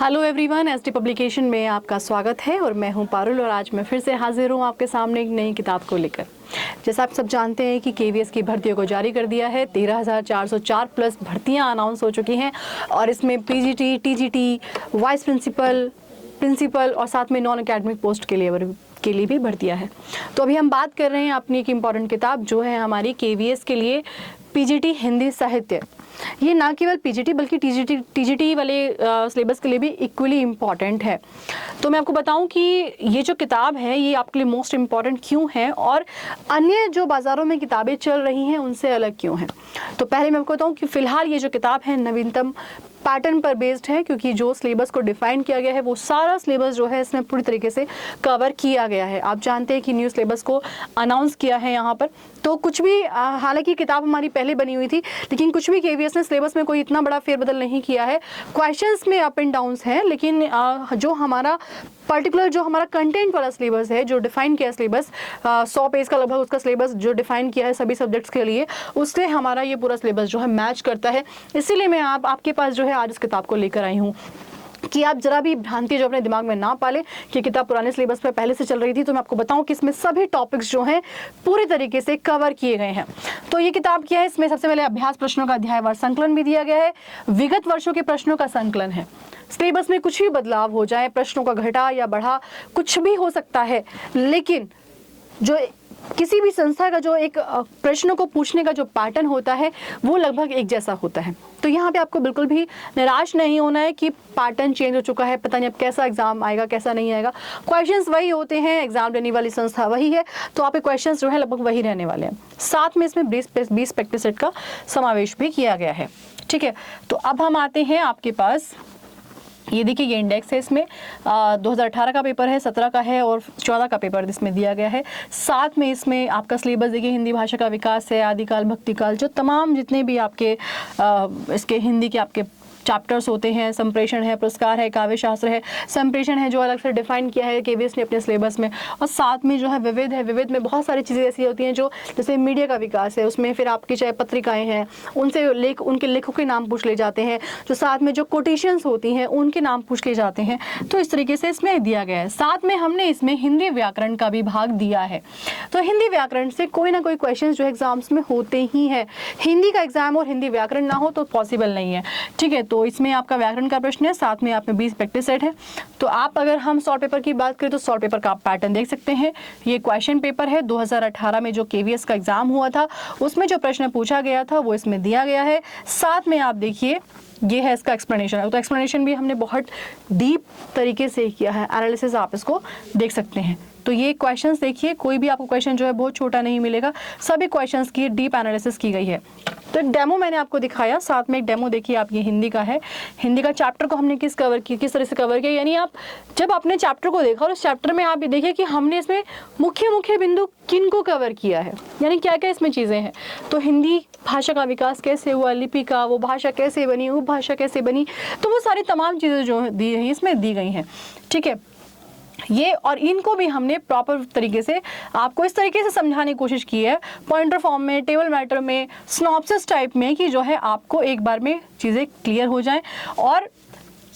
Hello everyone, ST publication में आपका स्वागत है और मैं हूं पारुल और आज मैं फिर से हाजिर हूं आपके सामने एक नई किताब को लेकर। जैसा आप सब जानते हैं कि केवीएस की भर्तियों को जारी कर दिया है। 13,404 प्लस भर्तियां अनाउंस हो चुकी हैं और इसमें पीजीटी, टीजीटी, वाइस प्रिंसिपल और साथ में नॉन एकेडमिक पोस्ट के लिए भी भर्तियां हैं। तो अभी हम बात कर रहे हैं अपनी एक इम्पॉर्टेंट किताब जो है हमारी केवीएस के लिए पीजीटी हिंदी साहित्य। ये ना केवल पीजीटी बल्कि टीजीटी वाले सिलेबस के लिए भी इक्वली इम्पॉर्टेंट है। तो मैं आपको बताऊं कि ये जो किताब है ये आपके लिए मोस्ट इम्पॉर्टेंट क्यों है और अन्य जो बाज़ारों में किताबें चल रही हैं उनसे अलग क्यों है। तो पहले मैं आपको बताऊं कि फ़िलहाल ये जो किताब है नवीनतम पैटर्न पर बेस्ड है, क्योंकि जो सिलेबस को डिफाइन किया गया है वो सारा सिलेबस जो है इसमें पूरी तरीके से कवर किया गया है। आप जानते हैं कि न्यू सिलेबस को अनाउंस किया है यहाँ पर, तो कुछ भी हालांकि किताब हमारी पहले बनी हुई थी लेकिन कुछ भी केवीएस ने सिलेबस में कोई इतना बड़ा फेरबदल नहीं किया है। क्वेश्चंस में अप एंड डाउन्स हैं लेकिन जो हमारा पर्टिकुलर जो हमारा कंटेंट वाला सिलेबस है, जो डिफाइन किया है सिलेबस 100 पेज का लगभग उसका सिलेबस जो डिफाइन किया है सभी सब्जेक्ट्स के लिए, उससे हमारा ये पूरा सिलेबस जो है मैच करता है। इसीलिए मैं आपके पास जो है आज इस किताब को लेकर आई हूँ कि आप जरा भी भ्रांति जो अपने दिमाग में ना पाले कि किताब पुराने सिलेबस पे पहले से चल रही थी। तो मैं आपको बताऊं कि इसमें सभी टॉपिक्स जो हैं पूरी तरीके से कवर किए गए हैं। तो ये किताब क्या है, इसमें सबसे पहले अभ्यास प्रश्नों का अध्यायवार संकलन भी दिया गया है, विगत वर्षों के प्रश्नों का संकलन है। सिलेबस में कुछ भी बदलाव हो जाए, प्रश्नों का घटा या बढ़ा कुछ भी हो सकता है, लेकिन जो किसी भी संस्था का जो एक प्रश्नों को पूछने का जो पैटर्न होता है वो लगभग एक जैसा होता है। तो यहाँ पे आपको बिल्कुल भी निराश नहीं होना है कि पैटर्न चेंज हो चुका है, पता नहीं अब कैसा एग्जाम आएगा कैसा नहीं आएगा। क्वेश्चंस वही होते हैं, एग्जाम लेने वाली संस्था वही है, तो आपके क्वेश्चंस जो है लगभग वही रहने वाले हैं। साथ में इसमें 20 प्रैक्टिस सेट का समावेश भी किया गया है। ठीक है, तो अब हम आते हैं आपके पास, ये देखिए ये इंडेक्स है, इसमें 2018 का पेपर है, 17 का है और 14 का पेपर इसमें दिया गया है। साथ में इसमें आपका सिलेबस देखिए हिंदी भाषा का विकास है, आदिकाल, भक्तिकाल, जो तमाम जितने भी आपके इसके हिंदी के आपके चैप्टर्स होते हैं, संप्रेषण है, पुरस्कार है, काव्य शास्त्र है। संप्रेषण है जो अलग से डिफाइन किया है केवीएस ने अपने सिलेबस में, और साथ में जो है विविध है। विविध में बहुत सारी चीज़ें ऐसी होती हैं जो जैसे मीडिया का विकास है, उसमें फिर आपकी चाहे पत्रिकाएं हैं उनसे उनके लेखकों के नाम पूछ ले जाते हैं, जो साथ में जो कोटेशंस होती हैं उनके नाम पूछ ले जाते हैं। तो इस तरीके से इसमें दिया गया है। साथ में हमने इसमें हिंदी व्याकरण का भी भाग दिया है। तो हिंदी व्याकरण से कोई ना कोई क्वेश्चन जो एग्जाम्स में होते ही हैं। हिंदी का एग्जाम और हिंदी व्याकरण ना हो तो पॉसिबल नहीं है। ठीक है, तो इसमें आपका व्याकरण का प्रश्न है, साथ में आप में 20 प्रैक्टिस सेट है। तो आप अगर हम शॉर्ट पेपर की बात करें तो शॉर्ट पेपर का आप पैटर्न देख सकते हैं। ये क्वेश्चन पेपर है 2018 में जो केवीएस का एग्जाम हुआ था उसमें जो प्रश्न पूछा गया था वो इसमें दिया गया है। साथ में आप देखिए ये है इसका एक्सप्लेनेशन। तो एक्सप्लेनेशन भी हमने बहुत डीप तरीके से किया है, एनालिसिस आप इसको देख सकते हैं। तो ये क्वेश्चंस देखिए, कोई भी आपको क्वेश्चन जो है बहुत छोटा नहीं मिलेगा, सभी क्वेश्चंस की डीप एनालिसिस की गई है। तो डेमो मैंने आपको दिखाया, साथ में एक डेमो देखिए आप, ये हिंदी का है। हिंदी का चैप्टर को हमने किस तरह से कवर किया, यानी आप जब अपने चैप्टर को देखा और उस चैप्टर में आप ये देखिए कि हमने इसमें मुख्य बिंदु किन को कवर किया है, यानी क्या क्या इसमें चीज़ें हैं। तो हिंदी भाषा का विकास कैसे हुआ, लिपि का, वो भाषा कैसे बनी, उपभाषा कैसे बनी, तो वो सारी तमाम चीज़ें जो दी हैं इसमें दी गई हैं। ठीक है, ये और इनको भी हमने प्रॉपर तरीके से आपको इस तरीके से समझाने की कोशिश की है, पॉइंटर फॉर्म में, टेबल मैटर में, सिनॉप्सिस टाइप में, कि जो है आपको एक बार में चीज़ें क्लियर हो जाएं। और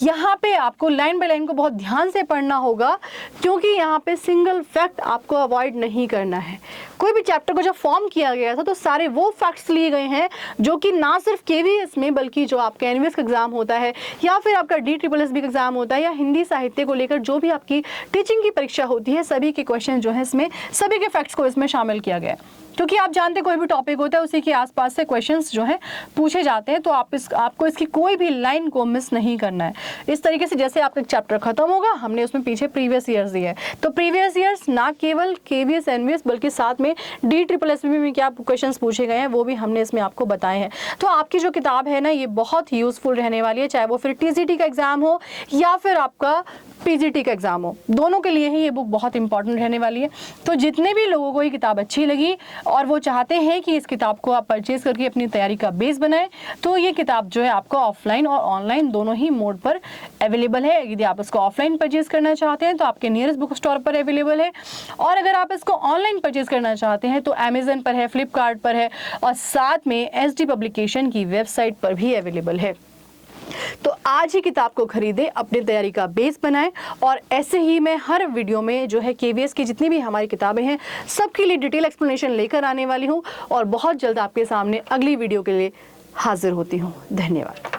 यहाँ पे आपको लाइन बाय लाइन को बहुत ध्यान से पढ़ना होगा, क्योंकि यहाँ पे सिंगल फैक्ट आपको अवॉइड नहीं करना है। कोई भी चैप्टर को जब फॉर्म किया गया था तो सारे वो फैक्ट्स लिए गए हैं जो कि ना सिर्फ केवीएस में बल्कि जो आपका एनवीएस का एग्जाम होता है या फिर आपका DSSB का एग्जाम होता है या हिंदी साहित्य को लेकर जो भी आपकी टीचिंग की परीक्षा होती है, सभी के क्वेश्चन जो है इसमें सभी के फैक्ट्स को इसमें शामिल किया गया है। क्योंकि आप जानते हैं कोई भी टॉपिक होता है उसी के आसपास से क्वेश्चंस जो हैं पूछे जाते हैं, तो आपको इसकी कोई भी लाइन को मिस नहीं करना है। इस तरीके से जैसे आपका चैप्टर खत्म होगा, हमने उसमें पीछे प्रीवियस ईयर्स दिए हैं, तो प्रीवियस ईयर्स ना केवल केवीएस एनवीएस बल्कि साथ में DSSB में क्या क्वेश्चंस पूछे गए हैं वो भी हमने इसमें आपको बताए हैं। तो आपकी जो किताब है ना ये बहुत यूजफुल रहने वाली है, चाहे वो फिर TCT का एग्जाम हो या फिर आपका PGT का एग्जाम हो, दोनों के लिए ही ये बुक बहुत इंपॉर्टेंट रहने वाली है। तो जितने भी लोगों को ये किताब अच्छी लगी और वो चाहते हैं कि इस किताब को आप परचेज करके अपनी तैयारी का बेस बनाएं, तो ये किताब जो है आपको ऑफलाइन और ऑनलाइन दोनों ही मोड पर अवेलेबल है। यदि आप इसको ऑफलाइन परचेज करना चाहते हैं तो आपके नियरेस्ट बुक स्टोर पर अवेलेबल है, और अगर आप इसको ऑनलाइन परचेज करना चाहते हैं तो अमेजन पर है, फ्लिपकार्ट पर है, और साथ में एसडी पब्लिकेशन की वेबसाइट पर भी अवेलेबल है। तो आज ही किताब को खरीदें, अपनी तैयारी का बेस बनाएं। और ऐसे ही मैं हर वीडियो में जो है केवीएस की जितनी भी हमारी किताबें हैं सबके लिए डिटेल एक्सप्लेनेशन लेकर आने वाली हूँ और बहुत जल्द आपके सामने अगली वीडियो के लिए हाजिर होती हूँ। धन्यवाद।